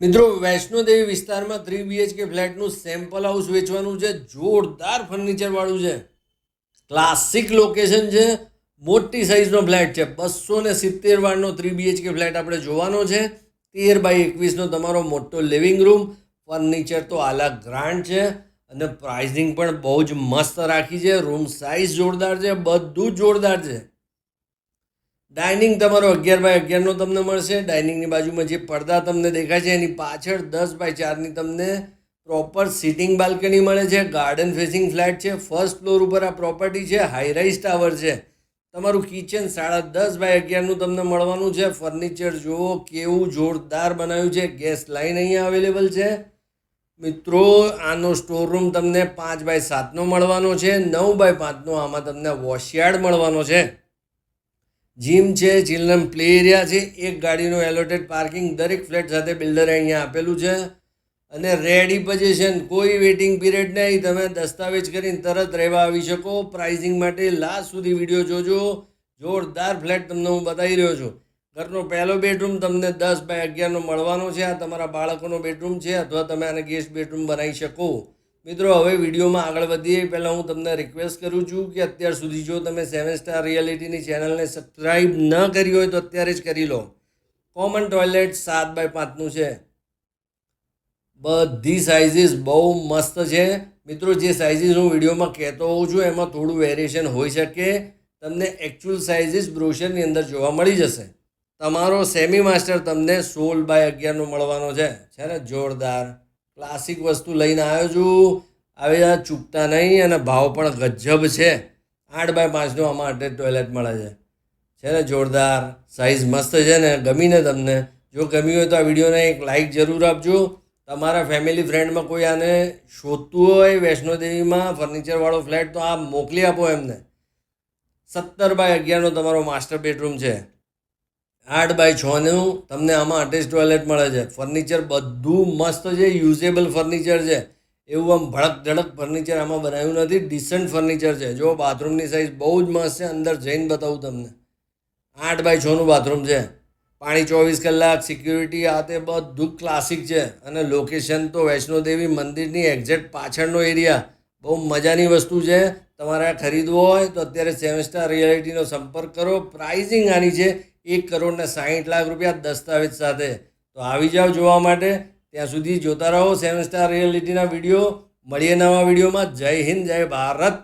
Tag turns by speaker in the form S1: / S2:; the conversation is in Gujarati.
S1: મિત્રો વૈષ્ણોદેવી વિસ્તારમાં 3 BHK ફ્લેટનું સેમ્પલ હાઉસ વેચવાનું છે. જોરદાર ફર્નિચરવાળું છે, ક્લાસિક લોકેશન છે, મોટી સાઇઝનો ફ્લેટ છે. 270 વાળનો 3 BHK ફ્લેટ આપણે જોવાનો છે. 13x21નો તમારો મોટો લિવિંગ રૂમ. ફર્નિચર તો આલા ગ્રાન્ડ છે અને પ્રાઇઝિંગ પણ બહુ જ મસ્ત રાખી છે. રૂમ સાઇઝ જોરદાર છે, બધું જ જોરદાર છે. ડાઇનિંગ તમારો 11x11નો તમને મળશે. ડાઇનિંગની બાજુમાં જે પડદા તમને દેખાય છે એની પાછળ 10x4ની તમને પ્રોપર સિટિંગ બાલ્કની મળે છે. ગાર્ડન ફેસિંગ ફ્લેટ છે. ફર્સ્ટ ફ્લોર ઉપર આ પ્રોપર્ટી છે. હાઈ રાઇઝ ટાવર છે. તમારું કિચન 10.5x11નું તમને મળવાનું છે. ફર્નિચર જુઓ કેવું જોરદાર બનાવ્યું છે. ગેસ લાઇન અહીંયા અવેલેબલ છે. મિત્રો આનો સ્ટોર રૂમ તમને 5x7નો મળવાનો છે. 9x5નો આમાં તમને વોશયાર્ડ મળવાનો છે. જીમ છે, ચિલ્ડ્રન પ્લે એરિયા છે, એક ગાડીનું એલોટેડ પાર્કિંગ દરેક ફ્લેટ સાથે બિલ્ડરે અહીંયા આપેલું છે અને રેડી પોઝિશન, કોઈ વેઇટિંગ પીરિયડ નહીં. તમે દસ્તાવેજ કરીને તરત રહેવા આવી શકો. પ્રાઇઝિંગ માટે લાસ્ટ સુધી વિડીયો જોજો. જોરદાર ફ્લેટ તમને હું બતાવી રહ્યો છું. ઘરનો પહેલો બેડરૂમ તમને 10x11નો મળવાનો છે. આ તમારા બાળકોનો બેડરૂમ છે અથવા તમે આને ગેસ્ટ બેડરૂમ બનાવી શકો. મિત્રો હવે વિડીયોમાં આગળ વધીએ પહેલાં હું તમને રિક્વેસ્ટ કરું છું કે અત્યાર સુધી જો તમે 7 સ્ટાર રિયાલિટીની ચેનલને સબસ્ક્રાઈબ ન કરી હોય તો અત્યારે જ કરી લો. કોમન ટોયલેટ 7x5નું છે. બધી સાઇઝીસ બહુ મસ્ત છે. મિત્રો જે સાઇઝીસ હું વિડીયોમાં કહેતો હોઉં છું એમાં થોડું વેરિએશન હોઈ શકે. તમને એકચ્યુઅલ સાઇઝીસ બ્રોશરની અંદર જોવા મળી જશે. તમારો સેમી માસ્ટર તમને 16x11નો મળવાનો છે ને જોરદાર ક્લાસિક વસ્તુ લઈને આવ્યો છું. હવે ચૂકતા નહીં અને ભાવ પણ ગજબ છે. 8x5નો આમાં અટેચ ટોયલેટ મળે છે ને જોરદાર. સાઇઝ મસ્ત છે ને, ગમીને તમને? જો ગમી હોય તો આ વિડીયોને એક લાઇક જરૂર આપજો. તમારા ફેમિલી ફ્રેન્ડમાં કોઈ આને શોધતું હોય વૈષ્ણોદેવીમાં ફર્નિચરવાળો ફ્લેટ તો આ મોકલી આપો એમને. 17x11નો તમારો માસ્ટર બેડરૂમ છે. 8x6નું તમને આમાં અટેચ ટોયલેટ મળે છે. ફર્નિચર બધું મસ્ત છે, યુઝેબલ ફર્નિચર છે. એવું આમ ભડક ધડક ફર્નિચર આમાં બનાવ્યું નથી. ડિસન્ટ ફર્નિચર છે. જો બાથરૂમની સાઇઝ બહુ જ મસ્ત છે. અંદર જઈને બતાવું તમને. 8x6નું બાથરૂમ છે. પાણી 24 કલાક, સિક્યુરિટી, આ તે બધું ક્લાસિક છે અને લોકેશન તો વૈષ્ણોદેવી મંદિરની એક્ઝેક્ટ પાછળનો એરિયા. બહુ મજાની વસ્તુ છે. તમારે આ ખરીદવો હોય તો અત્યારે 7 સ્ટાર રિયાલિટીનો સંપર્ક કરો. પ્રાઇઝિંગ આની છે 1,60,00,000 રૂપિયા દસ્તાવેજ સાથે. તો આવી જાઓ જોવા માટે. ત્યાં સુધી જોતા રહો 7 સ્ટાર રિયાલિટીના વિડીયો. મળીએ નવા વિડીયોમાં. જય હિન્દ, જય ભારત.